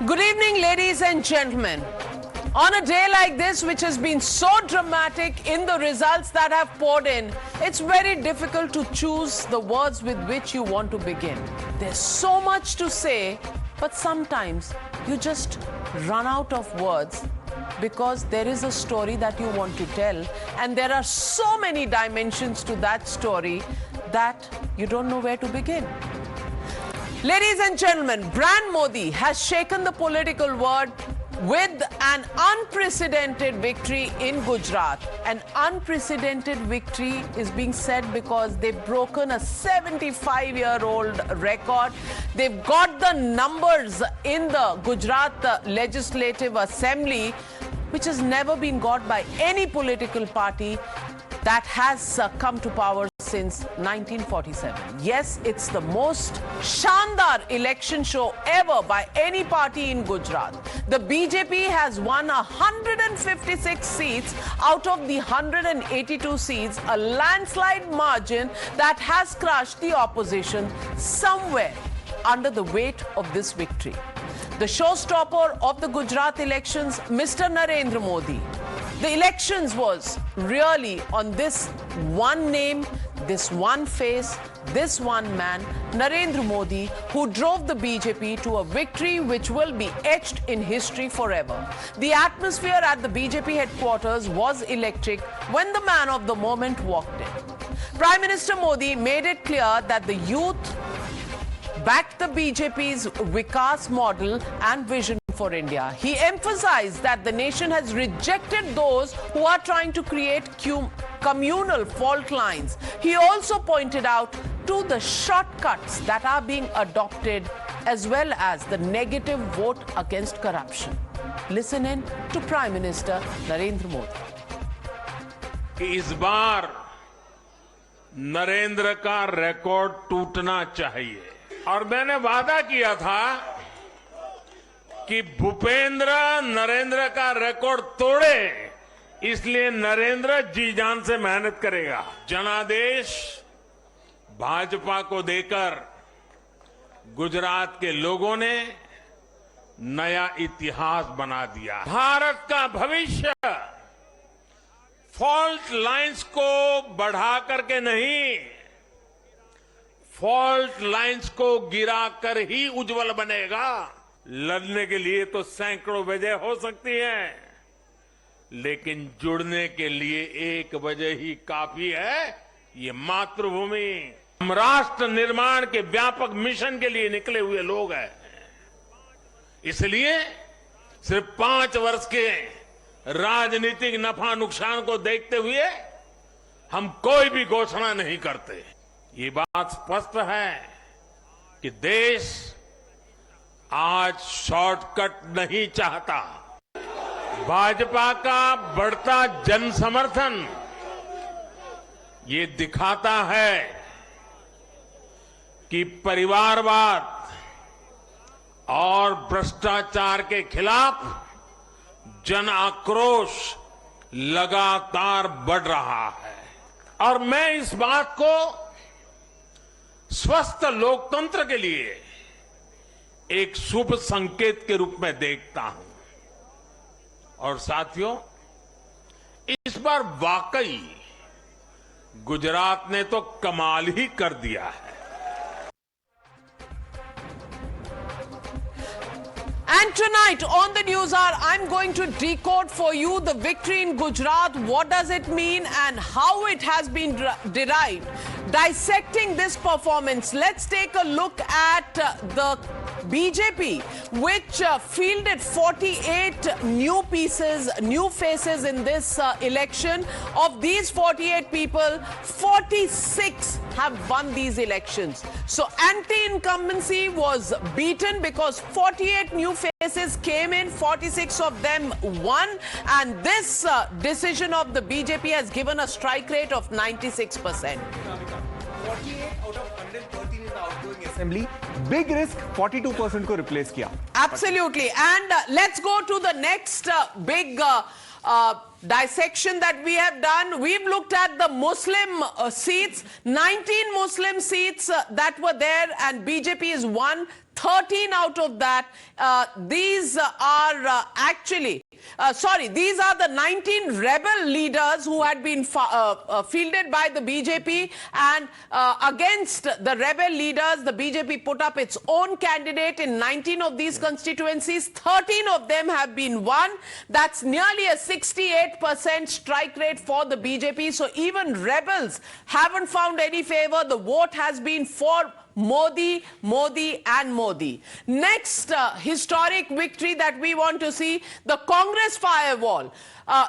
Good evening, ladies and gentlemen. On a day like this, which has been so dramatic in the results that have poured in, it's very difficult to choose the words with which you want to begin. There's so much to say, but sometimes you just run out of words because there is a story that you want to tell, and there are so many dimensions to that story that you don't know where to begin. Ladies and gentlemen, Brand Modi has shaken the political world with an unprecedented victory in Gujarat. An unprecedented victory is being said because they've broken a 75-year-old record. They've got the numbers in the Gujarat Legislative Assembly, which has never been got by any political party that has come to power since 1947. Yes, it's the most shandar election show ever by any party in Gujarat. The BJP has won 156 seats out of the 182 seats, a landslide margin that has crushed the opposition somewhere under the weight of this victory. The showstopper of the Gujarat elections, Mr. Narendra Modi. The elections was really on this one name, this one face, this one man, Narendra Modi, who drove the BJP to a victory which will be etched in history forever. The atmosphere at the BJP headquarters was electric when the man of the moment walked in. Prime Minister Modi made it clear that the youth backed the BJP's Vikas model and vision for India. He emphasized that the nation has rejected those who are trying to create communal fault lines. He also pointed out to the shortcuts that are being adopted as well as the negative vote against corruption. Listen in to Prime Minister Narendra Modi. इस बार नरेंद्र का record टूटना चाहिए और मैंने वादा किया था कि भूपेंद्र नरेंद्र का रिकॉर्ड तोड़े, इसलिए नरेंद्र जी जान से मेहनत करेगा। जनादेश भाजपा को देकर गुजरात के लोगों ने नया इतिहास बना दिया। भारत का भविष्य फॉल्ट लाइंस को बढ़ा करके नहीं, फॉल्ट लाइंस को गिराकर ही उज्जवल बनेगा। लड़ने के लिए तो सैकड़ों वजह हो सकती हैं, लेकिन जुड़ने के लिए एक वजह ही काफी है, ये मातृभूमि। हम राष्ट्र निर्माण के व्यापक मिशन के लिए निकले हुए लोग हैं, इसलिए सिर्फ 5 वर्ष के राजनीतिक नफा नुकसान को देखते हुए हम कोई भी घोषणा नहीं करते। ये बात स्पष्ट है कि देश आज शॉर्टकट नहीं चाहता। भाजपा का बढ़ता जन समर्थन ये दिखाता है कि परिवारवाद और भ्रष्टाचार के खिलाफ जन आक्रोश लगातार बढ़ रहा है और मैं इस बात को स्वस्थ लोकतंत्र के लिए एक शुभ संकेत के रूप में देखता हूं। और साथियों, इस बार वाकई गुजरात ने तो कमाल ही कर दिया है। And tonight on the Newshour, I'm going to decode for you the victory in Gujarat. What does it mean and how it has been derived? Dissecting this performance, let's take a look at the BJP, which fielded 48 new pieces, new faces in this election. Of these 48 people, 46 have won these elections. So anti-incumbency was beaten because 48 new faces came in, 46 of them won, and this decision of the BJP has given a strike rate of 96%. 48 out of 113 in the outgoing assembly, big risk 42% को replace किया. Absolutely. And let's go to the next big dissection that we have done. We've looked at the Muslim seats, 19 Muslim seats that were there, and BJP is won 13 out of that, these are these are the 19 rebel leaders who had been fielded by the BJP, and against the rebel leaders, the BJP put up its own candidate in 19 of these constituencies. 13 of them have been won. That's nearly a 68% strike rate for the BJP. So even rebels haven't found any favor. The vote has been for Modi, Modi and Modi. Next historic victory that we want to see, the Congress firewall.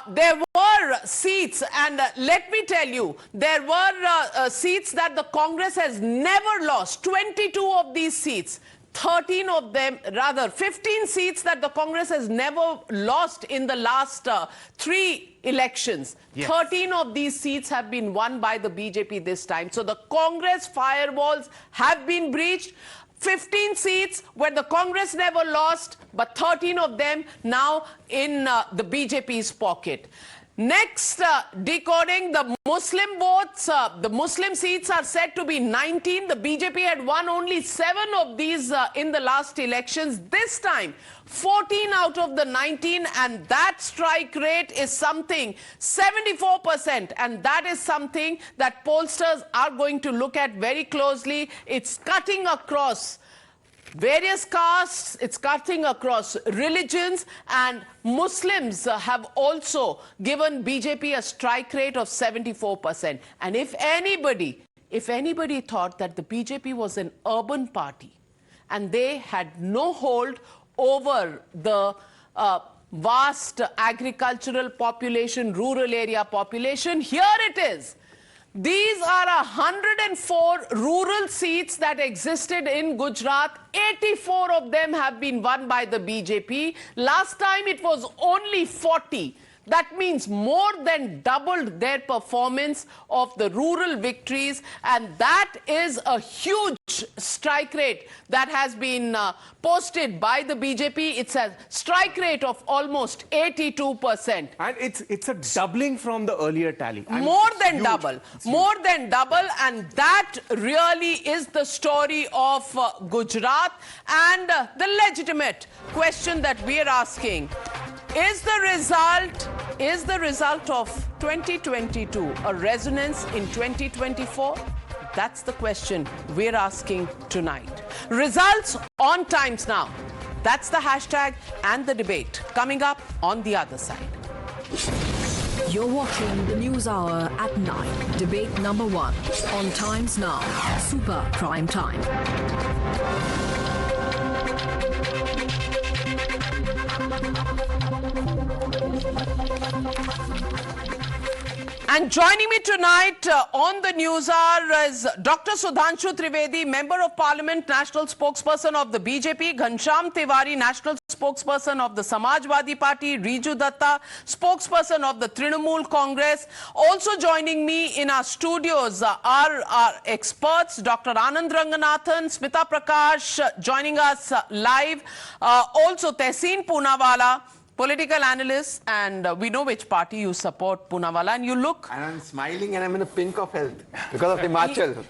There were seats, and let me tell you, there were seats that the Congress has never lost. 22 of these seats. 13 of them, rather 15 seats that the Congress has never lost in the last 3 elections. Yes. 13 of these seats have been won by the BJP this time. So the Congress firewalls have been breached. 15 seats where the Congress never lost, but 13 of them now in the BJP's pocket. Next, decoding the Muslim votes. The Muslim seats are said to be 19. The BJP had won only 7 of these in the last elections. This time, 14 out of the 19, and that strike rate is something 74%, and that is something that pollsters are going to look at very closely. It's cutting across various castes, it's cutting across religions, and Muslims have also given BJP a strike rate of 74%. And if anybody thought that the BJP was an urban party and they had no hold over the vast agricultural population, rural area population, here it is. These are 104 rural seats that existed in Gujarat. 84 of them have been won by the BJP. Last time it was only 40. That means more than doubled their performance of the rural victories, and that is a huge strike rate that has been posted by the BJP. It's a strike rate of almost 82%. And it's a doubling from the earlier tally. More than double, and that really is the story of Gujarat. And the legitimate question that we are asking, is the result of 2022 a resonance in 2024? That's the question we're asking tonight. Results on Times Now. That's the hashtag and the debate coming up on the other side. You're watching the News Hour at 9. Debate number 1 on Times Now. Super Prime Time. And joining me tonight on the News Hour is Dr. Sudhanshu Trivedi, Member of Parliament, National Spokesperson of the BJP, Ghanshyam Tiwari, National Spokesperson of the Samajwadi Party, Riju Datta, Spokesperson of the Trinamool Congress. Also joining me in our studios are our experts, Dr. Anand Ranganathan, Smita Prakash, joining us live. Also Tehseen Poonawalla, political analyst, and we know which party you support, Poonawalla, and you look... And I'm smiling and I'm in the pink of health because of Himachal.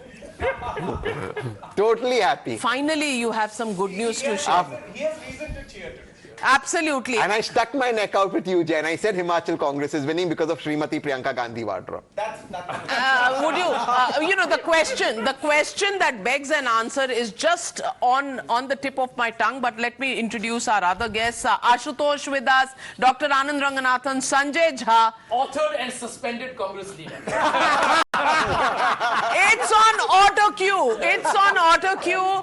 Totally happy. Finally, you have some good news to share. He has reason to cheer today. Absolutely. And I stuck my neck out with you, Jay, and I said Himachal Congress is winning because of Srimati Priyanka Gandhi Vadra. Would you, the question that begs an answer is just on the tip of my tongue, but let me introduce our other guests. Ashutosh with us, Dr. Anand Ranganathan, Sanjay Jha. Authored and suspended Congress leader. It's on auto cue. It's on auto cue.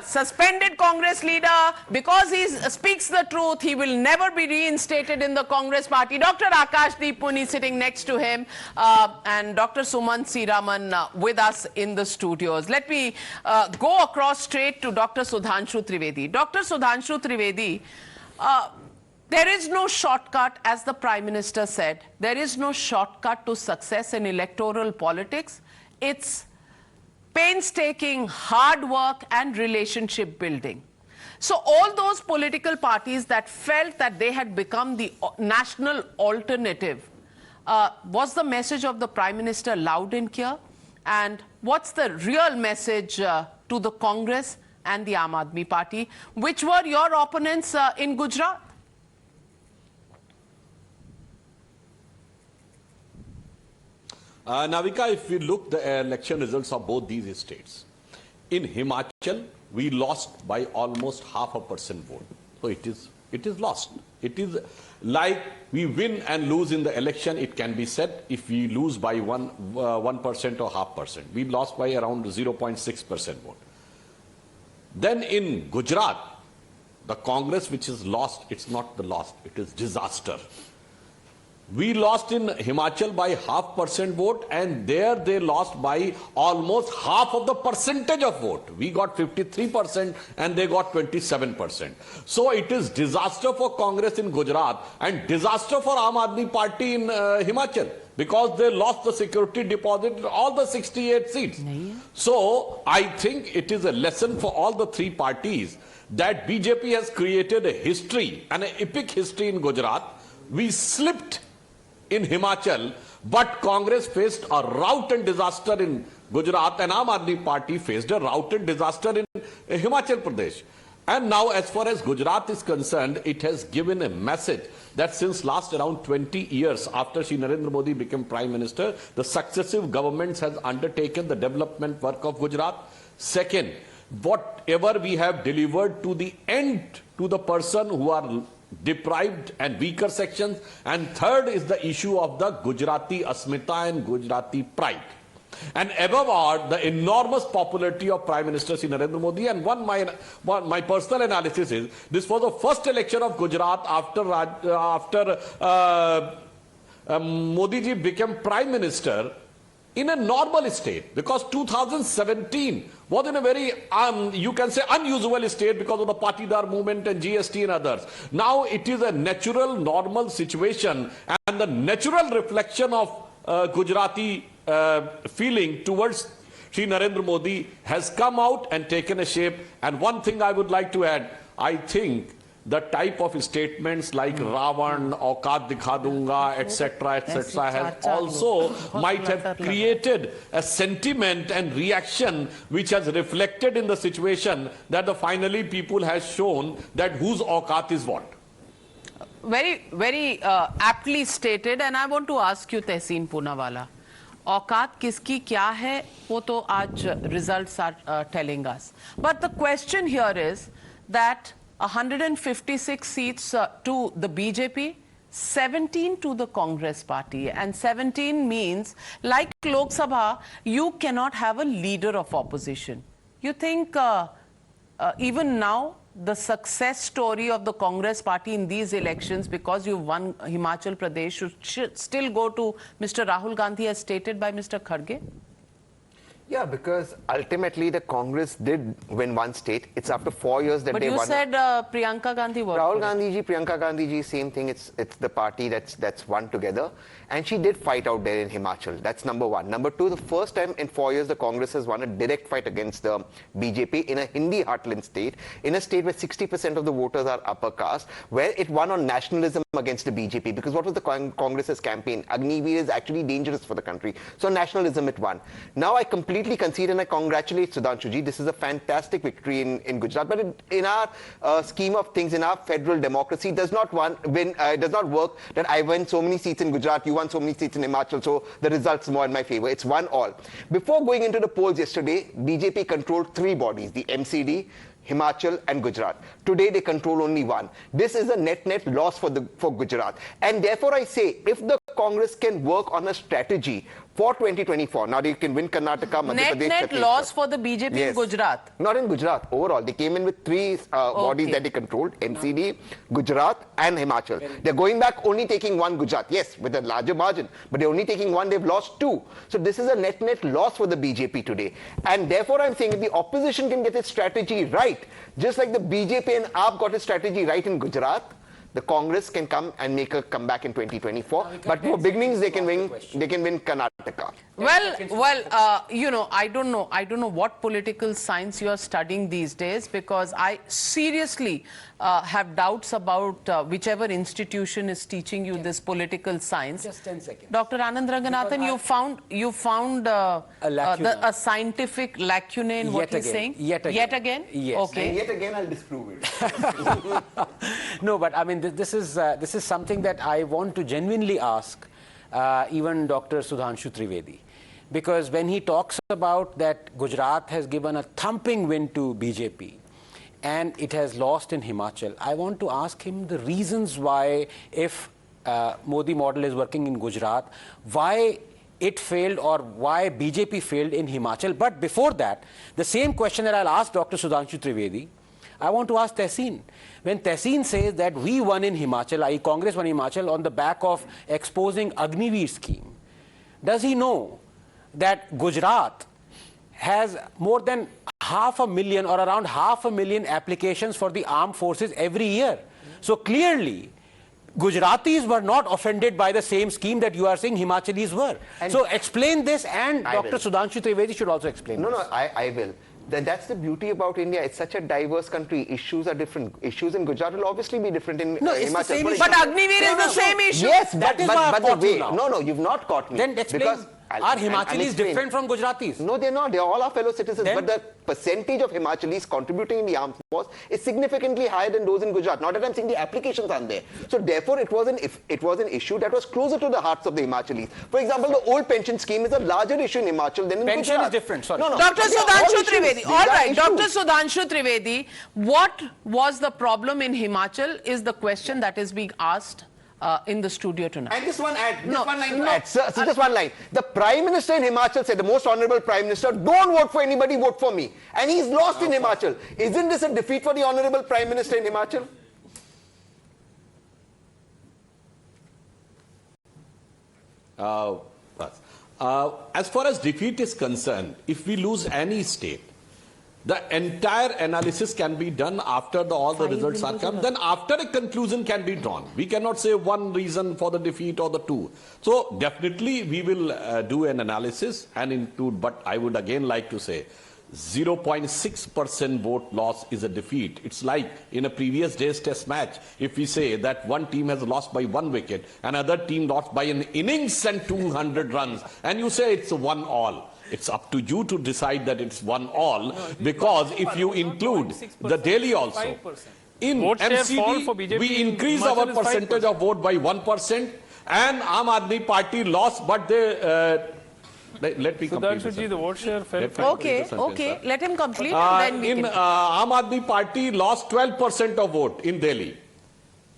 Suspended Congress leader, because he speaks the truth, he will never be reinstated in the Congress party. Dr. Akash Deep Puni sitting next to him, and Dr. Suman Siraman with us in the studios. Let me go across straight to Dr. Sudhanshu Trivedi. Dr. Sudhanshu Trivedi, there is no shortcut, as the Prime Minister said. There is no shortcut to success in electoral politics. It's painstaking hard work and relationship building. So all those political parties that felt that they had become the national alternative, was the message of the Prime Minister loud and clear? And what's the real message to the Congress and the Aam Aadmi Party. Which were your opponents in Gujarat? Navika, if we look the election results of both these states, in Himachal, we lost by almost 0.5% vote. So it is lost. It is like we win and lose in the election, it can be said, if we lose by 1% or 0.5%. We lost by around 0.6% vote. Then in Gujarat, the Congress which is lost, it's not the lost, it is disaster. We lost in Himachal by 0.5% vote, and there they lost by almost half of the percentage of vote. We got 53% and they got 27%. So it is disaster for Congress in Gujarat and disaster for Aam Aadmi Party in Himachal, because they lost the security deposit in all the 68 seats. So I think it is a lesson for all the three parties that BJP has created a history, and an epic history in Gujarat. We slipped in Himachal, but Congress faced a rout and disaster in Gujarat, and Aam Aadmi Party faced a rout and disaster in Himachal Pradesh. And now, as far as Gujarat is concerned, it has given a message that since last around 20 years after Shri Narendra Modi became Prime Minister, the successive governments has undertaken the development work of Gujarat. Second, whatever we have delivered to the end to the person who are deprived and weaker sections. And third is the issue of the Gujarati Asmita and Gujarati pride. And above all, the enormous popularity of Prime Minister Shri Narendra Modi. And my personal analysis is, this was the first election of Gujarat after Modi ji became Prime Minister in a normal state, because 2017 was in a very, you can say, unusual state because of the Patidar movement and GST and others. Now it is a natural, normal situation, and the natural reflection of Gujarati feeling towards Shri Narendra Modi has come out and taken a shape. And one thing I would like to add, I think the type of statements like Ravan, Aukat Dikha Dunga, etc., has also might have created a sentiment and reaction which has reflected in the situation that the finally people has shown that whose Aukat is what. Very, very aptly stated. And I want to ask you, Tehseen Poonawalla, औकात किसकी क्या है वो तो आज results are telling us. But the question here is that 156 seats to the BJP, 17 to the Congress party, and 17 means, like Lok Sabha, you cannot have a leader of opposition. You think even now the success story of the Congress party in these elections, because you won Himachal Pradesh, should still go to Mr. Rahul Gandhi as stated by Mr. Kharge? Yeah, because ultimately the Congress did win one state. It's after 4 years that they won. But you said Priyanka Gandhi worked. Rahul Gandhi ji, Priyanka Gandhi ji, same thing. It's the party that's won together. And she did fight out there in Himachal. That's number one. Number two, the first time in 4 years the Congress has won a direct fight against the BJP in a Hindi heartland state, in a state where 60% of the voters are upper caste, where it won on nationalism against the BJP. Because what was the Congress's campaign? Agniveer is actually dangerous for the country. So nationalism it won. Now I completely concede and I congratulate Sudhanshu ji. This is a fantastic victory in Gujarat. But in our scheme of things, in our federal democracy, it does not work that I win so many seats in Gujarat, you won so many seats in Himachal, so the results more in my favor. It's one all. Before going into the polls yesterday, BJP controlled three bodies, the MCD, Himachal and Gujarat. Today they control only one. This is a net loss for Gujarat. And therefore I say, if the Congress can work on a strategy for 2024, now they can win Karnataka, Madhya Pradesh, Net loss for the BJP in Gujarat? Not in Gujarat, overall. They came in with three bodies that they controlled, MCD, Gujarat and Himachal. They're going back only taking one Gujarat, yes, with a larger margin, but they're only taking one, they've lost two. So this is a net loss for the BJP today. And therefore I'm saying if the opposition can get its strategy right, just like the BJP and AAP got its strategy right in Gujarat, The Congress can come and make a comeback in 2024, but for beginnings they can win Karnataka. Well, I don't know what political science you are studying these days, because I seriously have doubts about whichever institution is teaching you this political science. Just 10 seconds. Dr. Anand Ranganathan, you found a scientific lacuna in what he's saying? Yet again? Yes. Okay. And yet again, I'll disprove it. No, but I mean, this is something that I want to genuinely ask even Dr. Sudhanshu Trivedi. Because when he talks about that Gujarat has given a thumping win to BJP and it has lost in Himachal, I want to ask him the reasons why, if Modi model is working in Gujarat, why it failed or why BJP failed in Himachal. But before that, the same question that I'll ask Dr. Sudhanshu Trivedi, I want to ask Tehseen. When Tehseen says that we won in Himachal, i.e. Congress won in Himachal on the back of exposing Agniveer scheme, does he know that Gujarat has more than 500,000 or around 500,000 applications for the armed forces every year? So clearly, Gujaratis were not offended by the same scheme that you are saying Himachalis were. And so explain this, and Dr. Sudhanshu Trivedi should also explain this. No, I will. That's the beauty about India. It's such a diverse country. Issues are different. Issues in Gujarat will obviously be different in No, it's the Himachal. same issue. But Agniveer is the same issue. Yes, That is why but I've the caught you way. now. No, you've not caught me. Then explain. Because Are Himachalis different from Gujaratis? No, they're not. They're all our fellow citizens. Then? But the percentage of Himachalis contributing in the armed force is significantly higher than those in Gujarat. Not that I'm saying the applications aren't there. So therefore, it was an issue that was closer to the hearts of the Himachalis. For example, the old pension scheme is a larger issue in Himachal than in Pension Gujarat. is different, sorry. No, Dr. These are all Sudhanshu issues. Trivedi. These All are right, issues. Dr. Sudhanshu Trivedi, what was the problem in Himachal is the question that is being asked in the studio tonight. And this one ad, No, one line to no. add. Sir, just one line. The Prime Minister in Himachal said, the most honourable Prime Minister, don't vote for anybody, vote for me. And he's lost in Himachal. Isn't this a defeat for the honourable Prime Minister in Himachal? As far as defeat is concerned, if we lose any state, the entire analysis can be done after all the results are come. Then after a conclusion can be drawn. We cannot say one reason for the defeat or the two. So definitely we will do an analysis and include, but I would again like to say 0.6% vote loss is a defeat. It's like in a previous day's test match, if we say that one team has lost by 1 wicket, another team lost by an innings and 200 runs, and you say it's 1-all. It's up to you to decide that it's 1-all, because if you include the Delhi also, in MCD, we increase our percentage of vote by 1%, and Aam Aadmi Party lost, but they... let me complete the vote share fell. Okay, let him complete and then we can... Aam Aadmi Party lost 12% of vote in Delhi.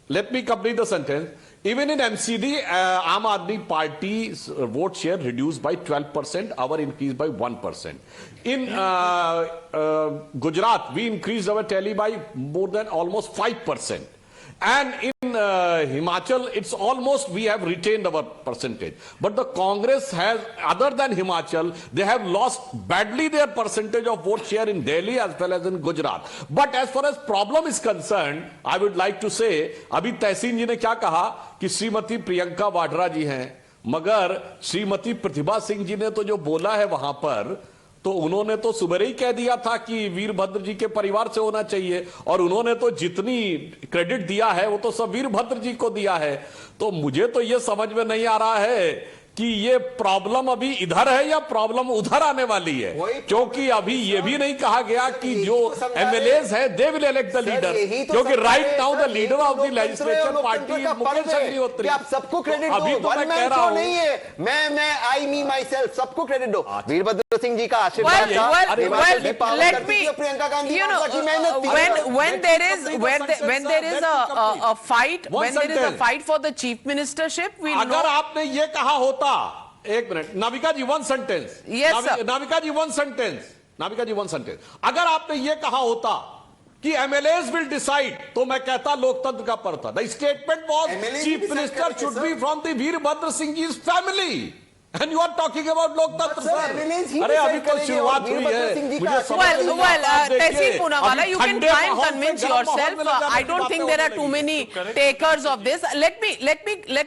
Let me complete the sentence. Even in MCD, Aam Aadmi Party's vote share reduced by 12%, our increased by 1%. In Gujarat, we increased our tally by more than almost 5%. And in Himachal, it's almost we have retained our percentage. But the Congress has, other than Himachal, they have lost badly their percentage of vote share in Delhi as well as in Gujarat. But as far as problem is concerned, I would like to say, अभी तहसीन जी ने क्या कहा कि श्रीमती प्रियंका वाड्रा जी हैं, मगर श्रीमती प्रतिभा सिंह जी ने तो जो बोला है वहां पर, तो उन्होंने तो सुबह ही कह दिया था कि वीरभद्र जी के परिवार से होना चाहिए, और उन्होंने तो जितनी क्रेडिट दिया है वो तो सब वीरभद्र जी को दिया है. तो मुझे तो ये समझ में नहीं आ रहा है कि ये प्रॉब्लम अभी इधर है या प्रॉब्लम उधर आने वाली है, क्योंकि अभी ये भी नहीं कहा गया कि जो एमएलएज है they will elect the leader, क्योंकि right now the leader of the legislature party Mukesh Agnihotri. आप सबको क्रेडिट दो, अभी तो मैं कह रहा हूं नहीं है, मैं आई मी माई सेल्फ, सबको क्रेडिट दो. वीरभद्र सिंह जी का आशीर्वाद था. let me, you know, when there is a fight for the chief ministership, we'll know. अगर आपने ये कहा होता, एक minute, Navika ji one sentence. Yes, sir. Navika ji one sentence. Navika ji one sentence. अगर आपने ये कहा होता कि एमएलएज विल डिसाइड, तो मैं कहता लोकतंत्र का पर्व था. The statement was chief minister should be from the Virbhadra Singh ji's family. And you are talking about लोकतंत्र sir, सर। eminence ही अरे decide अभी तो करेंगे शुरुआत और हुई वीरभद्र है। सिंह जी मुझे का समझ नहीं Well, आता, आप देखिए, Tehseen Poonawalla, अभी you can ठंडे try and माहौल से convince गर्म माहौल yourself. में ले जाने I की don't बातें think there are होने too लगी। many takers of this. Let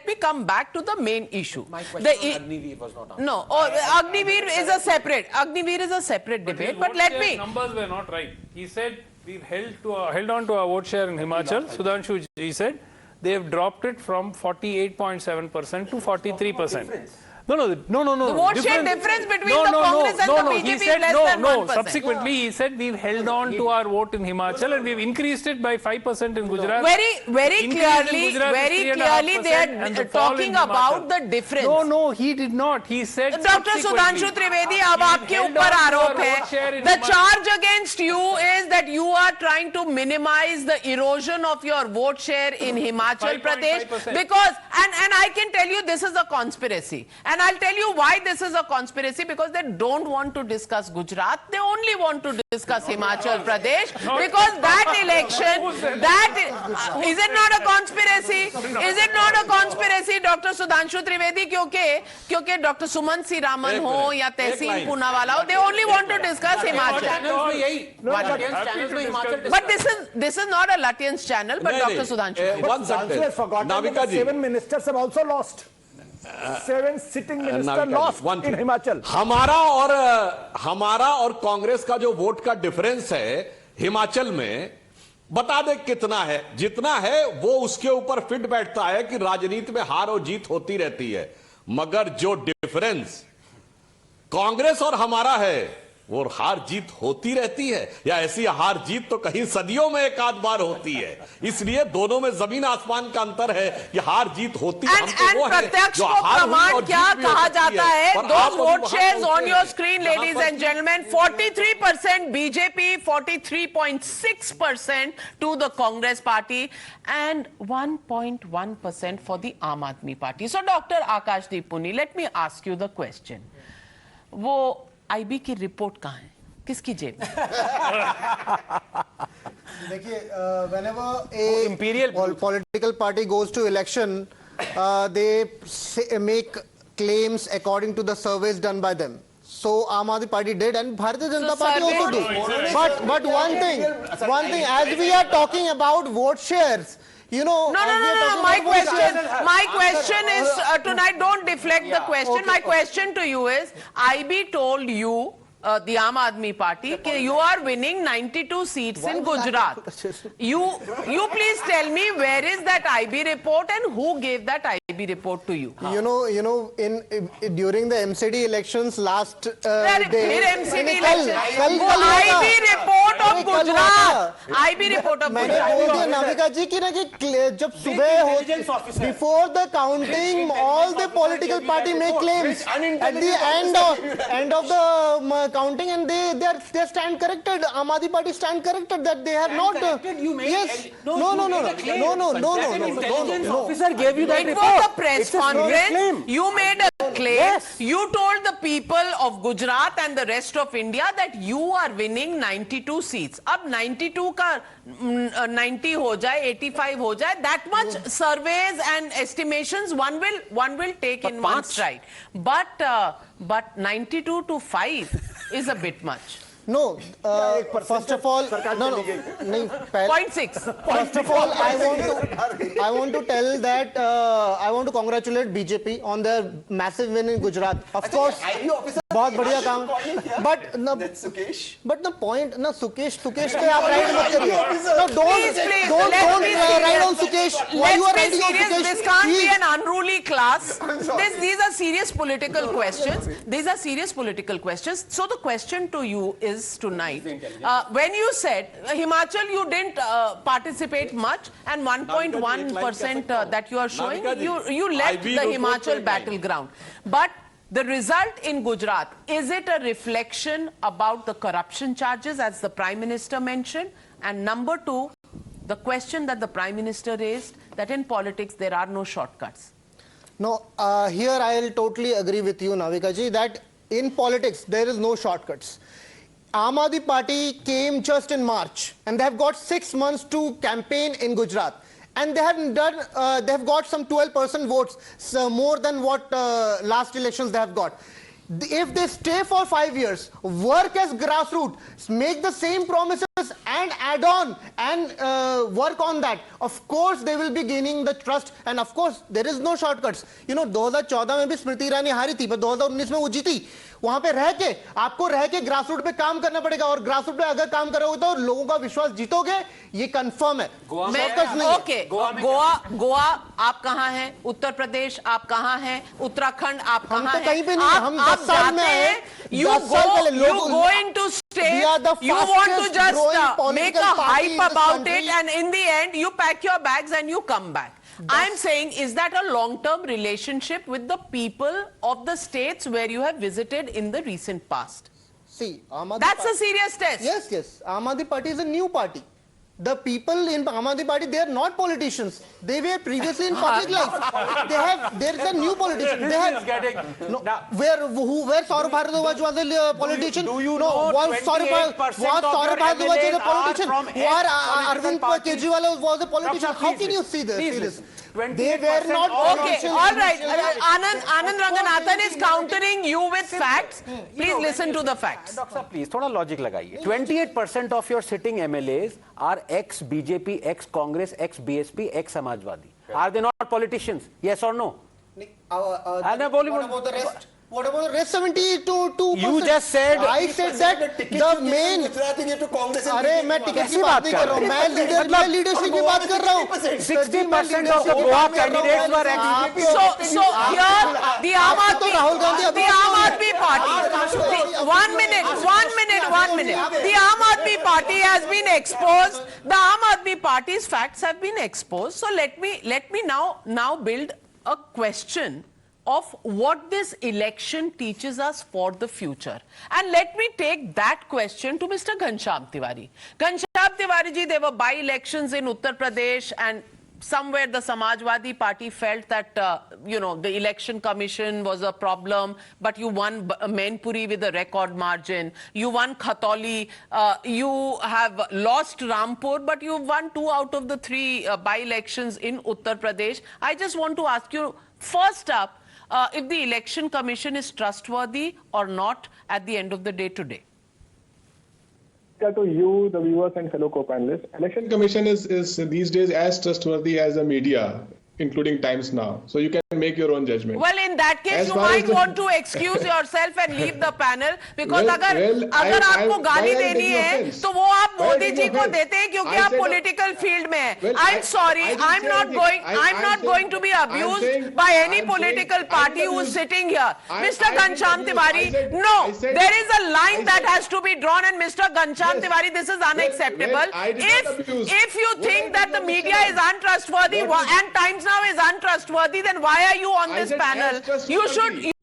me come back to the main issue. My question on Agniveer was not answered. No, Agniveer is a separate debate. But let me. Numbers were not right. He said we've held on to our vote share in Himachal. Sudhanshu ji said they have dropped it from 48.7% to 43%. No. The vote share difference between the Congress and the BJP He is said less than 1%. Subsequently, he said we've held on to our vote in Himachal and we've increased it by 5% in Gujarat. Very clearly, they are talking about the difference. No, he did not. He said. Dr. Sudhanshu Trivedi, अब आपके ऊपर आरोप है. The charge against you is that you are trying to minimize the erosion of your vote share in Himachal Pradesh 5.5%. because, and I can tell you this is a conspiracy. And I'll tell you why this is a conspiracy, because they don't want to discuss Gujarat. They only want to discuss Himachal Pradesh because that election, is it not a conspiracy? Is it not a conspiracy, Dr. Sudhanshu Trivedi? क्योंकि Dr. Suman C. Raman हो या Tehseen Poonawalla हो, they only want to discuss Himachal. But this is not a Lutyens channel, but Dr. Sudhanshu. One second, has forgotten Navika that ji, 7 ministers have also lost. 7 sitting ministers Navika ji, lost one in thing. Himachal. हमारा और कांग्रेस का जो vote का difference है हिमाचल में, बता दे कितना है। जितना है वो उसके ऊपर फिट बैठता है कि राजनीति में हार और जीत होती रहती है, मगर जो डिफरेंस कांग्रेस और हमारा है वो हार जीत होती रहती है, या ऐसी हार जीत तो कहीं सदियों में एक आध बार होती है। इसलिए दोनों में जमीन आसमान का अंतर है कि हार जीत होती है And प्रत्यक्ष को प्रमाण क्या कहा जाता है? Those vote shares on your screen, ladies and gentlemen, 43% BJP, 43.6% to the Congress party, and 1.1% for the Aam Aadmi party. So, Dr. Akashdeep Puni, let me ask you the question. वो IB की report कहाँ है? किसकी जेब में? देखिए, whenever a imperial political party goes to election, they make claims according to the surveys done by them. So Aam Aadmi Party did, and Bharatiya Janata Party also do. But one thing, as we are talking about vote shares, you know, No. My question is tonight. Don't deflect the question. My question to you is: IB told you, the Aam Aadmi Party, that you are winning 92 seats in Gujarat. You please tell me where is that IB report and who gave that IB report to you? You know, in during the MCD elections last day. MCD elections. IB report of Gujarat. IB report of मैंने बोल दिया नाविका जी कि ना कि जब सुबह हो before the counting all the political party make claims at the end of the counting, and they stand corrected. Aam Aadmi Party stand corrected that they have not. Yes. No. Intelligence officer gave you that It report. was a press conference. You made a claim. Yes. You told the people of Gujarat and the rest of India that you are winning 92 seats. Ab 92 ka 90 ho jaye, 85 ho jaye, that much surveys and estimations one will take in one stride. But 92 to 5 is a bit much. No, first of all, no. 0.6. First of all, I want to tell that I want to congratulate BJP on their massive win in Gujarat. Of course, बहुत बढ़िया काम. But the point, ना सुकेश पे आप ride मत करिए. No, don't ride on Sukesh. Why you are riding on Sukesh? This can't be an unruly class. These are serious political questions. So the question to you is tonight, when you said Himachal, you didn't participate much, and 1.1% that you are showing, you left the Himachal battleground. But the result in Gujarat, is it a reflection about the corruption charges, as the Prime Minister mentioned? And number two, the question that the Prime Minister raised, that in politics there are no shortcuts. No, here I'll totally agree with you, Navika ji, that in politics there is no shortcuts. Aam Aadmi Party came just in March, and they have got 6 months to campaign in Gujarat. and they have got some 12% votes, so more than what last elections they have got. If they stay for 5 years, work as grassroots, make the same promises and add on and work on that, of course they will be gaining the trust. And of course there is no shortcuts. You know, 2014 में भी स्मृति ईरानी हारी थी, पर 2019 में वो जीती. वहां पे रह के आपको रह के ग्रासरूट पे काम करना पड़ेगा, और ग्रासरूट पे अगर काम करोगे तो लोगों का विश्वास जीतोगे, ये कंफर्म है. ओके, गोवा आप कहां हैं, उत्तर प्रदेश आप कहां हैं, उत्तराखंड आप कहां हैं? कहीं पे नहीं, हम 10 साल में हैं. You go into state, you want to just make a hype about it, and in the end you pack your bags and you come back. I'm saying, is that a long-term relationship with the people of the states where you have visited in the recent past? See, that's a serious test. Yes. Aam Aadmi Party is a new party. The people in Aam Aadmi Party, they are not politicians. They were previously in public life. There is a new politician. They have where Saurabh Bharadwaj was a politician. Do you know was Saurabh Bharadwaj a politician? Or Arvind Kejriwal was a politician? How can you see this? They were not. Okay, all right. Anand Ranganathan is countering you with facts. Please listen to the facts. Doctor, please, thoda logic lagaiye. 28% of your sitting MLAs are ex-BJP, ex-Congress, ex-BSP, ex-Samajwadi. Are they not politicians? Yes or no? What about the rest 72%? You just said. I said that the main. अरे मैं ticket की बात नहीं कर रहा हूँ, मैं leadership की बात कर रहा हूँ. 60% of the Goa candidates were ex. So here the Aam Aadmi Party. One minute. The Aam Aadmi Party has been exposed. The Aam Aadmi Party's facts have been exposed. So let me now build a question of what this election teaches us for the future. And let me take that question to Mr. Ghanshyam Tiwari. Ghanshyam Tiwari ji, there were by-elections in Uttar Pradesh, and somewhere the Samajwadi Party felt that, the election commission was a problem, but you won Mainpuri with a record margin. You won Khatoli. You have lost Rampur, but you won 2 out of the 3 by-elections in Uttar Pradesh. I just want to ask you, first up, if the election commission is trustworthy or not at the end of the day today? To you, the viewers and fellow co-panelists, election commission is these days as trustworthy as the media, including Times Now. So you can make your own judgment. Well, in that case, you might want to excuse yourself and leave the panel, because अगर आपको गाली देनी है, तो वो आप मोदी जी को देते हैं क्योंकि आप political field में हैं. I'm sorry, I'm not going to be abused by any political party who is sitting here. Mr. Ghanshyam Tiwari, no, there is a line that has to be drawn, and Mr. Ghanshyam Tiwari, this is unacceptable. If you think that the media is untrustworthy and Times Now is untrustworthy, then why are you on this panel? You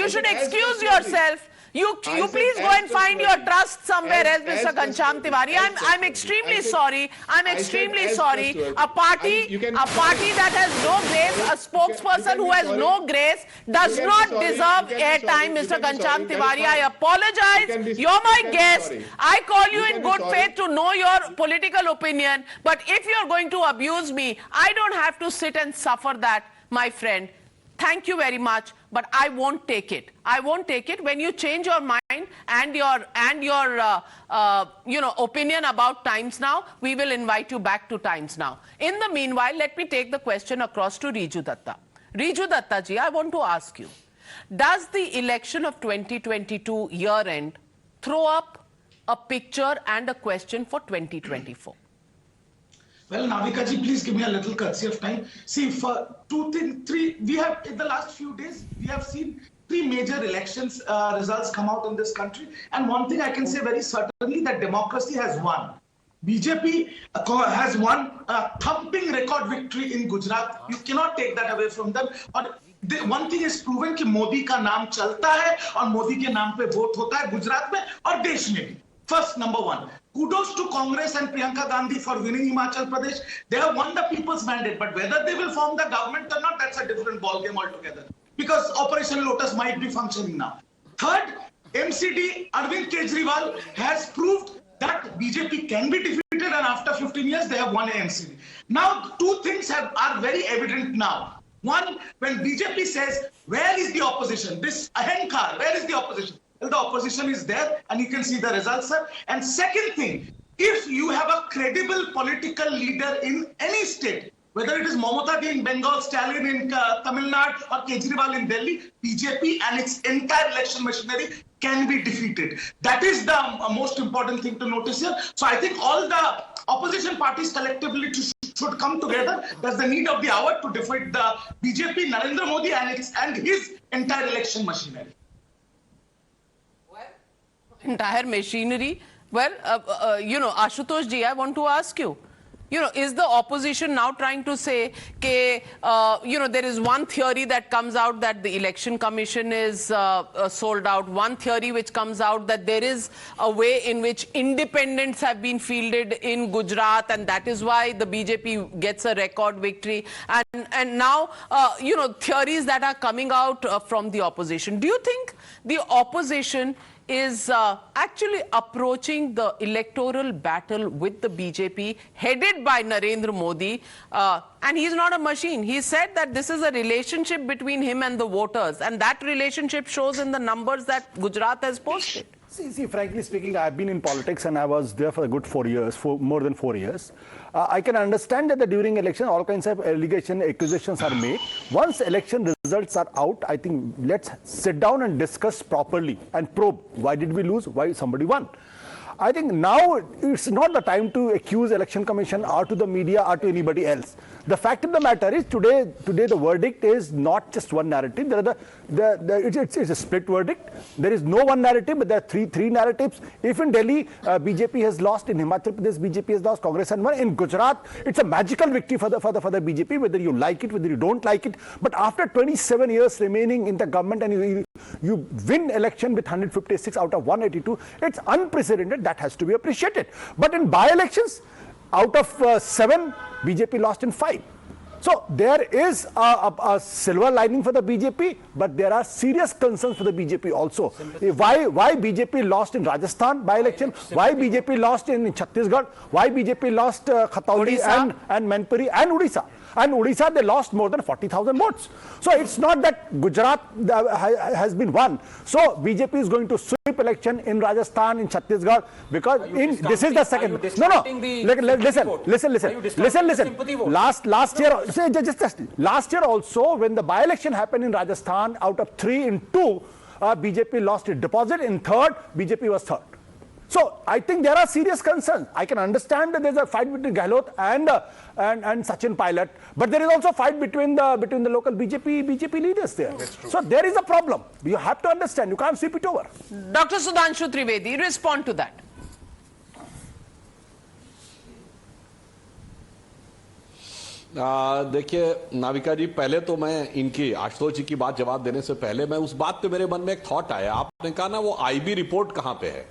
should excuse yourself. You please go and find your trust somewhere else, Mr. Ghanshyam Tiwari. I'm extremely sorry. I'm extremely sorry. A party that has no grace, a spokesperson who has no grace, does not deserve airtime, Mr. Ghanshyam Tiwari. I apologize. You're my guest. I call you in good faith to know your political opinion. But if you're going to abuse me, I don't have to sit and suffer that, my friend. Thank you very much, but I won't take it. I won't take it. When you change your mind and your opinion about Times Now, we will invite you back to Times Now. In the meanwhile, let me take the question across to Riju Datta. Riju Datta ji, I want to ask you, does the election of 2022 year-end throw up a picture and a question for 2024? Well, Navika ji, please give me a little courtesy of time. See, for 3, we have, in the last few days, we have seen 3 major elections results come out in this country. And one thing I can say very certainly, that democracy has won. BJP has won a thumping record victory in Gujarat. You cannot take that away from them. One thing is proven कि मोदी का नाम चलता है और मोदी के नाम पे vote होता है गुजरात में और देश में भी. First, number 1. Kudos to Congress and Priyanka Gandhi for winning Himachal Pradesh. They have won the people's mandate, but whether they will form the government or not, that's a different ballgame altogether. Because Operation Lotus might be functioning now. Third, MCD Arvind Kejriwal has proved that BJP can be defeated and after 15 years, they have won an NCD. Now, two things are very evident now. One, when BJP says, where is the opposition? This ahankar, where is the opposition? Well, the opposition is there, and you can see the results, sir. And second thing, if you have a credible political leader in any state, whether it is Mamata in Bengal, Stalin in Tamil Nadu, or Kejriwal in Delhi, BJP and its entire election machinery can be defeated. That is the most important thing to notice here. So I think all the opposition parties collectively should come together. That's the need of the hour to defeat the BJP, Narendra Modi and his entire election machinery. Entire machinery. Well, Ashutosh ji, I want to ask you. Is the opposition now trying to say, there is one theory that comes out that the election commission is sold out, one theory which comes out that there is a way in which independents have been fielded in Gujarat, and that is why the BJP gets a record victory, and now, theories that are coming out from the opposition. Do you think the opposition is actually approaching the electoral battle with the BJP headed by Narendra Modi, and he's not a machine? He said that this is a relationship between him and the voters, and that relationship shows in the numbers that Gujarat has posted. See, frankly speaking, I've been in politics and I was there for a good 4 years, for more than 4 years. I can understand that during election, all kinds of accusations are made. Once election results are out, I think let's sit down and discuss properly and probe why did we lose, why somebody won. I think now it's not the time to accuse election commission or to the media or to anybody else. The fact of the matter is today the verdict is not just one narrative. It's a split verdict. There is no one narrative, but there are three narratives. If in Delhi BJP has lost, in Himachal Pradesh BJP has lost, Congress and won. In Gujarat, it's a magical victory for the BJP, whether you like it, whether you don't like it. But after 27 years remaining in the government and you win election with 156 out of 182, it's unprecedented. That has to be appreciated. But in by-elections, out of 7, BJP lost in 5. So there is a silver lining for the BJP, but there are serious concerns for the BJP also. Why BJP lost in Rajasthan by-election? Why BJP lost in Chhattisgarh? Why BJP lost Khatauli and Manipuri and Odisha? And Odisha, they lost more than 40,000 votes. So it's not that Gujarat has been won. So BJP is going to sweep election in Rajasthan, in Chhattisgarh, because this is the second. Listen. Last year also, when the by-election happened in Rajasthan, out of 3 in 2, BJP lost its deposit. In third, BJP was third. So I think there are serious concerns. I can understand that there's a fight between Gehlot and Sachin Pilot, but there is also a fight between the local BJP leaders there. So there is a problem. You have to understand. You can't sweep it over. Dr. Sudhanshu Trivedi, respond to that. देखिए नाविका जी, पहले तो मैं इनकी आशुतोष जी की बात जवाब देने से पहले मैं उस बात पे मेरे मन में एक थॉट आया। आपने कहा ना वो आईबी रिपोर्ट कहां पे है,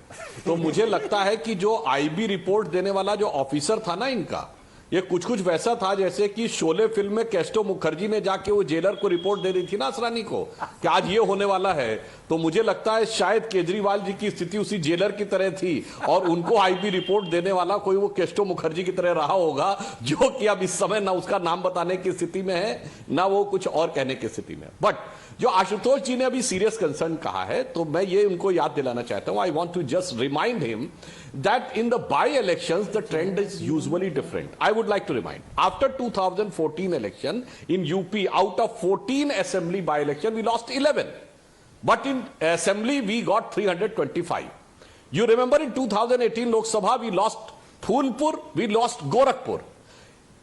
तो मुझे लगता है कि जो आईबी रिपोर्ट देने वाला जो ऑफिसर था ना इनका, ये कुछ वैसा था जैसे कि शोले फिल्म में कैस्टो मुखर्जी ने जाके वो जेलर को रिपोर्ट दे दी थी ना असरानी को कि आज ये होने वाला है। तो मुझे लगता है शायद केजरीवाल जी की स्थिति उसी जेलर की तरह थी और उनको आईबी रिपोर्ट देने वाला कोई वो कैस्टो मुखर्जी की तरह रहा होगा, जो कि अब इस समय ना उसका नाम बताने की स्थिति में है ना वो कुछ और कहने की स्थिति में। बट जो आशुतोष जी ने अभी सीरियस कंसर्न कहा है, तो मैं ये उनको याद दिलाना चाहता हूं। I want to just remind him that in the by-elections the trend is usually different. I would like to remind, after 2014 election in UP, out of 14 assembly by-election we lost 11, but in assembly we got 325. You remember in 2018 Lok Sabha we lost Phulpur, we lost Gorakhpur,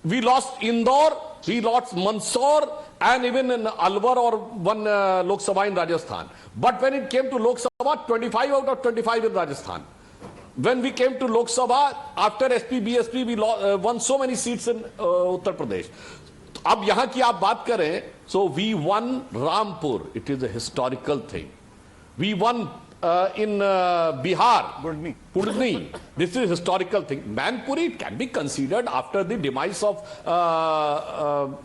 we lost Indore, we lost Mandsaur, and even in Alwar or one Lok Sabha in Rajasthan. But when it came to Lok Sabha, 25 out of 25 in Rajasthan. When we came to Lok Sabha, after SP, BSP, we won so many seats in Uttar Pradesh. अब यहाँ की आप बात करें, so we won Rampur. It is a historical thing. We won in Bihar, Purdni. This is a historical thing. Manipuri can be considered after the demise of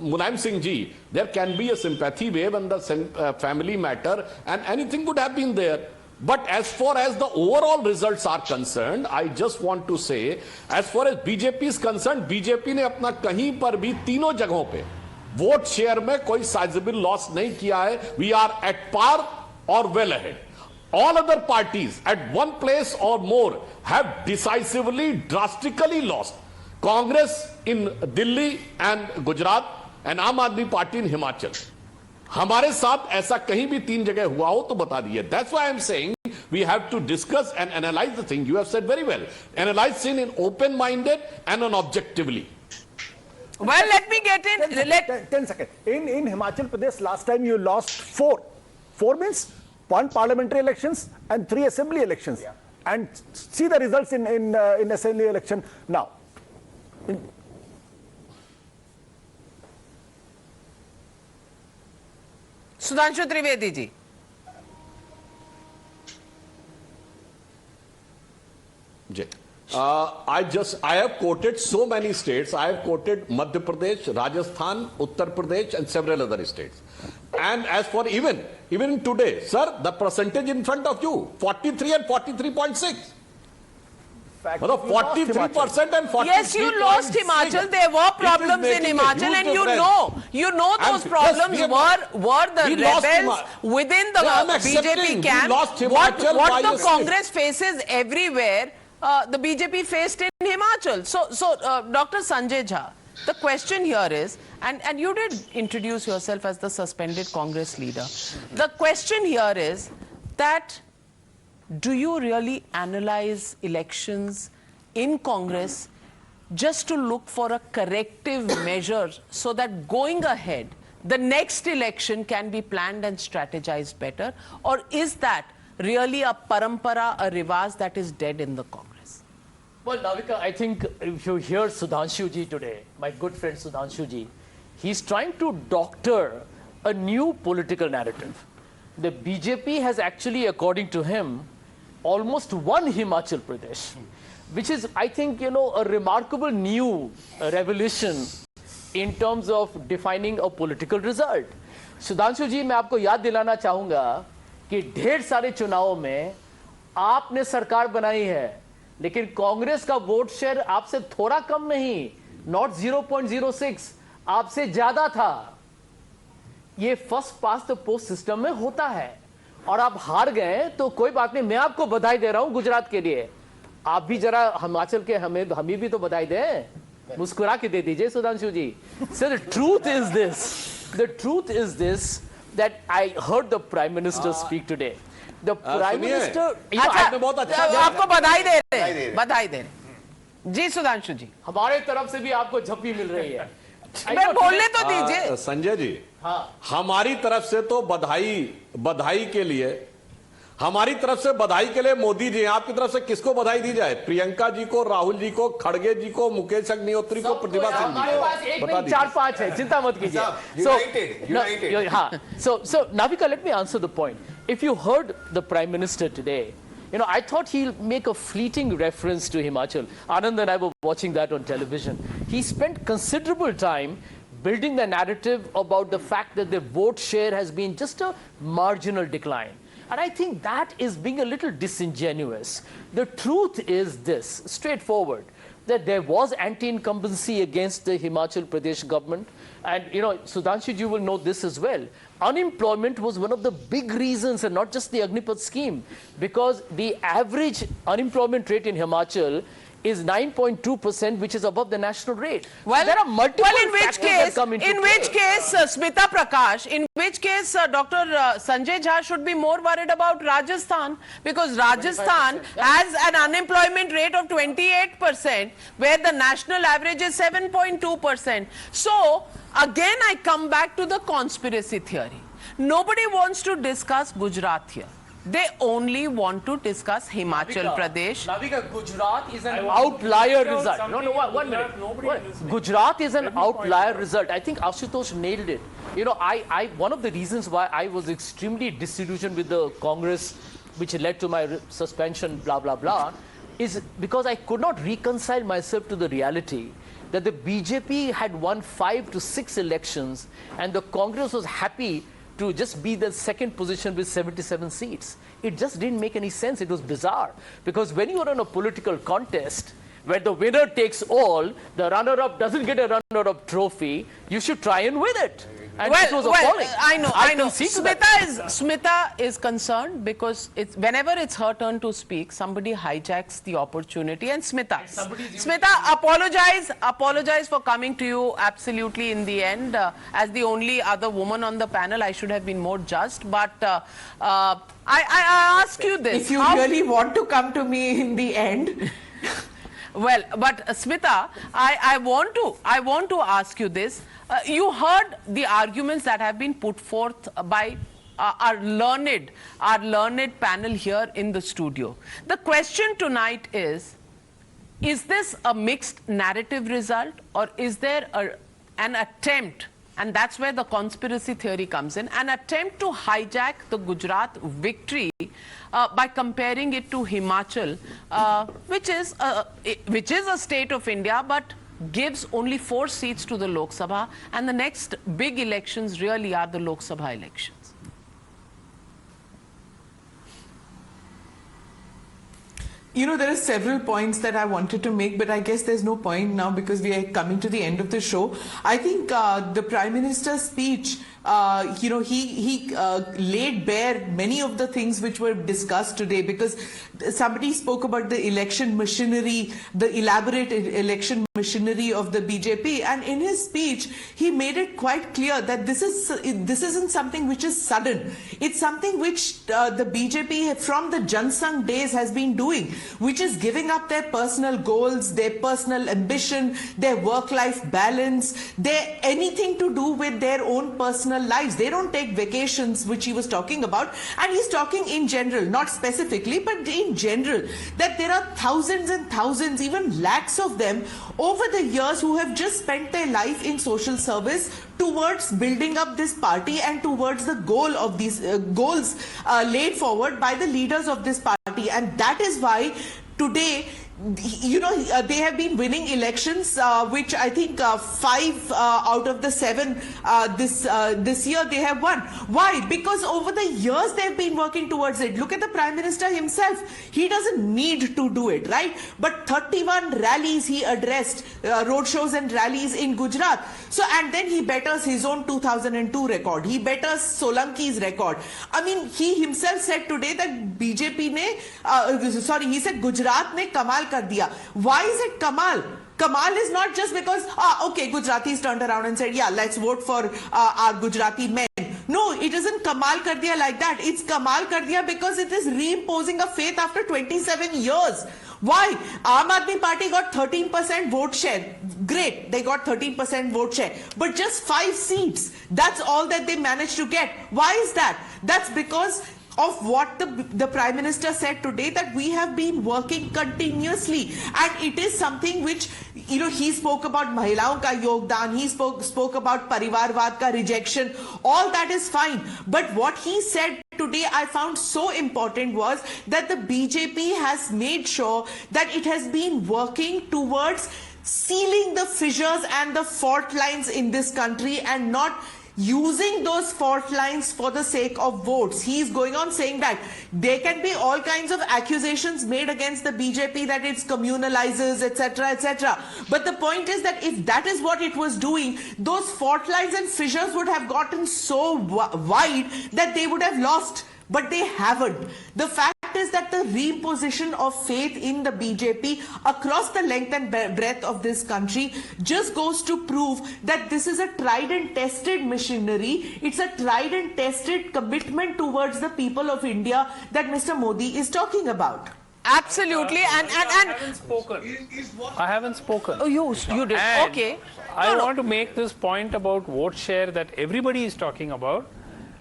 Mulayam Singh ji. There can be a sympathy wave and the family matter, and anything would have been there. But as far as the overall results are concerned, I just want to say, as far as BJP is concerned, BJP ने अपना कहीं पर भी तीनों जगहों पे vote share में कोई साइजेबल लॉस नहीं किया है. We are at par or well ahead. All other parties at one place or more have decisively, drastically lost. Congress in Delhi and Gujarat and Aam Aadmi Party in Himachal. हमारे साथ ऐसा कहीं भी तीन जगह हुआ हो तो बता दीजिए. That's why I'm saying we have to discuss and analyze the thing. You have said very well. Analyze it in open-minded and on objectively. Well, let me get in. 10 seconds. In Himachal Pradesh, last time you lost 4. 4 means 1 parliamentary elections and 3 assembly elections. Yeah. And see the results in assembly election now. Sudhanshu Trivedi ji. I have quoted so many states. I have quoted Madhya Pradesh, Rajasthan, Uttar Pradesh, and several other states. And as for even today, sir, the percentage in front of you, 43 and 43.6. 43% and 43. Yes, you lost Himachal. There were problems in Himachal, and you know those problems were the rebels within the BJP camp. What the Congress faces everywhere, the BJP faced in Himachal. So Dr. Sanjay Jha, the question here is, and you did introduce yourself as the suspended Congress leader. The question here is that, do you really analyze elections in Congress just to look for a corrective measure so that going ahead, the next election can be planned and strategized better? Or is that really a parampara, a rivaz that is dead in the Congress? Well, Navika, I think if you hear Sudhanshu ji today, my good friend Sudhanshu ji, he's trying to doctor a new political narrative. The BJP has actually, according to him, almost won Himachal Pradesh, which is, I think, a remarkable new revolution in terms of defining a political result. Sudhanshu ji, मैं आपको याद दिलाना चाहूँगा कि ढेर सारे चुनावों में आपने सरकार बनाई है, लेकिन कांग्रेस का वोट शेयर आपसे थोड़ा कम नहीं, not 0.06, आपसे ज़्यादा था. ये first pass the post system में होता है. और आप हार गए तो कोई बात नहीं, मैं आपको बधाई दे रहा हूं गुजरात के लिए. आप भी जरा हिमाचल के हमें भी तो बधाई दें, मुस्कुरा के दे दीजिए सुधांशु जी. So the truth is this that I heard the Prime Minister speak today. The Prime Minister, आपको बधाई दे रहे जी सुधांशु जी. हमारे तरफ से भी आपको झप्पी मिल रही है. मैं बोलने तो दीजिए. संजय जी, हमारी तरफ से तो बधाई के लिए मोदी जी. आपकी तरफ से किसको बधाई दी जाए? प्रियंका जी को, राहुल जी को, खड़गे जी को, मुकेश अग्निहोत्री को, प्रतिभा सिंह जी को. बता दीजिए. 4-5 है, चिंता मत कीजिए. So Navika, let me answer the point. If you heard the Prime Minister today, I thought he'll make a fleeting reference to Himachal. Anand and I were watching that on television. He spent considerable time building the narrative about the fact that the vote share has been just a marginal decline. And I think that is being a little disingenuous. The truth is this, straightforward, that there was anti-incumbency against the Himachal Pradesh government. And, Sudhanshu, you will know this as well. Unemployment was one of the big reasons, and not just the Agnipath scheme, because the average unemployment rate in Himachal is 9.2%, which is above the national rate. Well, there are multiple factors that come into play. In which case, Smita Prakash, in which case, Dr. Sanjay Jha should be more worried about Rajasthan, because Rajasthan has an unemployment rate of 28%, where the national average is 7.2%. So, again, I come back to the conspiracy theory. Nobody wants to discuss Gujarat here. They only want to discuss Himachal Pradesh. Navika, Gujarat is an outlier result. One minute. Gujarat is an outlier result. I think Ashutosh nailed it. One of the reasons why I was extremely disillusioned with the Congress, which led to my suspension, blah, blah, blah, is because I could not reconcile myself to the reality that the BJP had won 5 to 6 elections and the Congress was happy to just be the second position with 77 seats. It just didn't make any sense. It was bizarre. Because when you are in a political contest, where the winner takes all, the runner-up doesn't get a runner-up trophy, you should try and win it. And it was appalling. I know. Smita Smita is concerned because whenever it's her turn to speak, somebody hijacks the opportunity. And Smita, apologize for coming to you absolutely in the end. As the only other woman on the panel, I should have been more just. But I ask you this. If you really want to come to me in the end. Well, but Smita, I want to ask you this. You heard the arguments that have been put forth by our learned panel here in the studio. The question tonight is this a mixed narrative result, or is there an attempt, and that's where the conspiracy theory comes in, an attempt to hijack the Gujarat victory by comparing it to Himachal, which is a state of India, but gives only 4 seats to the Lok Sabha, and the next big elections really are the Lok Sabha elections. You know, there are several points that I wanted to make, but I guess there's no point now because we are coming to the end of the show. I think the Prime Minister's speech, he laid bare many of the things which were discussed today, because somebody spoke about the election machinery, the elaborate election machinery of the BJP, and in his speech he made it quite clear that this isn't something which is sudden. It's something which the BJP from the Jansangh days has been doing, which is giving up their personal goals, their personal ambition, their work-life balance, their anything to do with their own personal lives. They don't take vacations, which he was talking about, and he's talking in general, not specifically, but in general, that there are thousands and thousands, even lakhs of them over the years who have just spent their life in social service towards building up this party and towards the goal of these goals laid forward by the leaders of this party. And that is why today, they have been winning elections, which I think 5 out of the 7 this year they have won. Why? Because over the years they have been working towards it. Look at the Prime Minister himself. He doesn't need to do it, right? But 31 rallies he addressed, roadshows and rallies in Gujarat. So, and then he betters his own 2002 record. He betters Solanki's record. I mean, he himself said today that BJP he said Gujarat ne kamal kar diya. Why is it Kamal? Kamal is not just because, Gujaratis turned around and said, yeah, let's vote for our Gujarati men. No, it isn't Kamal kar diya like that. It's Kamal kar diya because it is reimposing a faith after 27 years. Why? Aam Aadmi Party got 13% vote share. Great, they got 13% vote share. But just 5 seats. That's all that they managed to get. Why is that? That's because of what the Prime Minister said today, that we have been working continuously, and it is something which, he spoke about Mahilaon ka yogdan, he spoke about Parivarvad ka rejection, all that is fine. But what he said today I found so important was that the BJP has made sure that it has been working towards sealing the fissures and the fault lines in this country and not using those fault lines for the sake of votes. He is going on saying that there can be all kinds of accusations made against the BJP that it's communalizes, etc., etc. But the point is that if that is what it was doing, those fault lines and fissures would have gotten so wide that they would have lost. But they haven't. The fact is that the reimposition of faith in the BJP across the length and breadth of this country just goes to prove that this is a tried and tested machinery. It's a tried and tested commitment towards the people of India that Mr. Modi is talking about. Absolutely. I haven't spoken. I haven't spoken. Oh, you did. And okay. I want to make this point about vote share that everybody is talking about.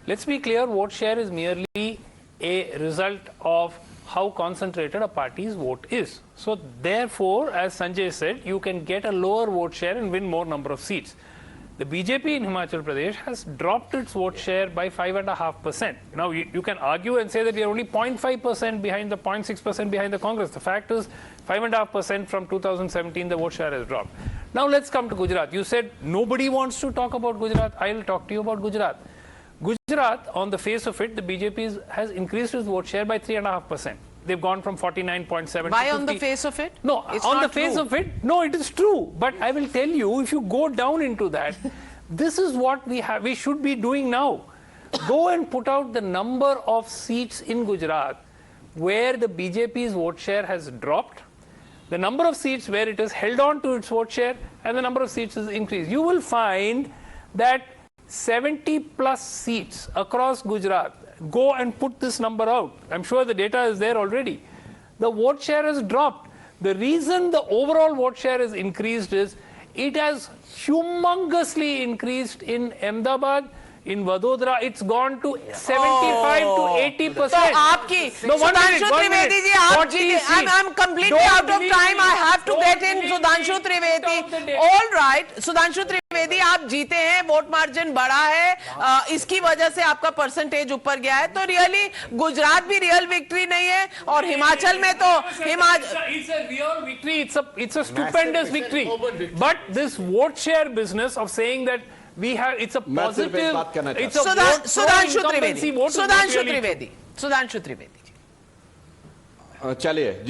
Let's be clear, vote share is merely a result of how concentrated a party's vote is. So therefore, as Sanjay said, you can get a lower vote share and win more number of seats. The BJP in Himachal Pradesh has dropped its vote share by 5.5%. Now, you can argue and say that we are only 0.5% behind the 0.6% behind the Congress. The fact is 5.5% from 2017, the vote share has dropped. Now, let's come to Gujarat. You said nobody wants to talk about Gujarat. I'll talk to you about Gujarat. Gujarat, on the face of it, the BJP has increased its vote share by 3.5%. They've gone from 49.7 Why to 50. on the face of it? No, it's on not the face true. of it, no, it is true. But I will tell you, if you go down into that, this is what we should be doing now. Go and put out the number of seats in Gujarat where the BJP's vote share has dropped, the number of seats where it has held on to its vote share, and the number of seats has increased. You will find that 70 plus seats across Gujarat, go and put this number out. I'm sure the data is there already. The vote share has dropped. The reason the overall vote share has increased is it has humongously increased in Ahmedabad, in Vadodara. It's gone to 75 to 80%. So aapki, No, one minute, Sudhanshu one Trivedi minute. ji, aap 40 jeete. seats. I'm completely Don't out of believe time. me. I have to Don't get in believe Sudhanshu me. Trivedi. Stop the day. All right, Sudhanshu Trivedi, आप जीते हैं, vote margin बढ़ा है, इसकी वजह से आपका percentage ऊपर गया है. तो रियली गुजरात भी रियल विक्ट्री नहीं है और हिमाचल में तो It's a real victory. It's a stupendous victory. But this vote share business of saying that we have, it's a positive, it's a vote Sudhanshu incumbency Trivedi. vote. Sudhanshu Trivedi. चलिए,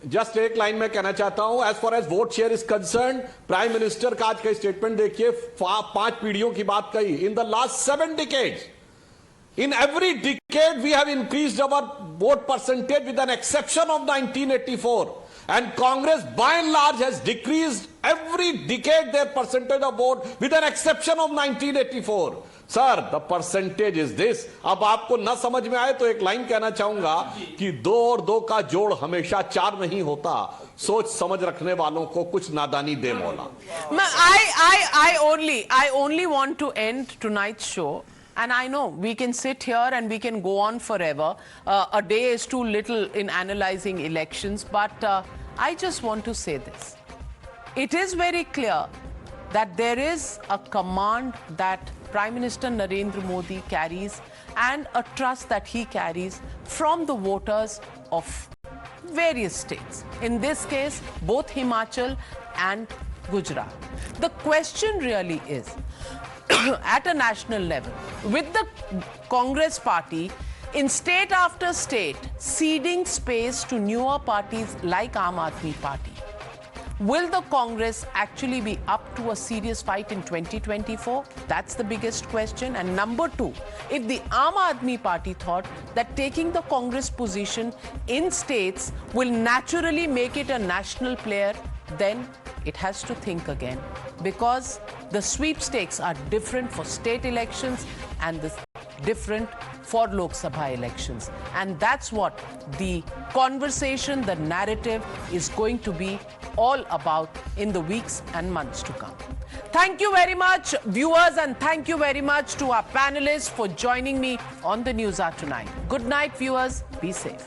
just एक line में कहना चाहता हूं, as far as vote share is concern, prime minister का आज का statement देखिए, 5 पीढ़ियों की बात कही. In the last 7 decades, in every decade we have increased our vote percentage with an exception of 1984, and Congress by and large has decreased every decade their percentage of vote with an exception of 1984. Sir, the percentage is this. अब आपको न समझ में आए तो एक line कहना चाहूंगा कि 2 और 2 का जोड़ हमेशा 4 नहीं होता. सोच समझ रखने वालों को कुछ नादानी दे मौला. I only want to end tonight's show. And I know we can sit here and we can go on forever. A day is too little in analyzing elections. But I just want to say this. It is very clear that there is a command that Prime Minister Narendra Modi carries and a trust that he carries from the voters of various states. In this case, both Himachal and Gujarat. The question really is, at a national level, with the Congress party in state after state ceding space to newer parties like Aam Aadmi Party, will the Congress actually be up to a serious fight in 2024? That's the biggest question. And number 2, if the Aam Aadmi Party thought that taking the Congress position in states will naturally make it a national player, then it has to think again, because the sweepstakes are different for state elections and different for Lok Sabha elections. And that's what the conversation, the narrative is going to be all about in the weeks and months to come. Thank you very much, viewers, and thank you very much to our panelists for joining me on the News Hour tonight. Good night, viewers. Be safe.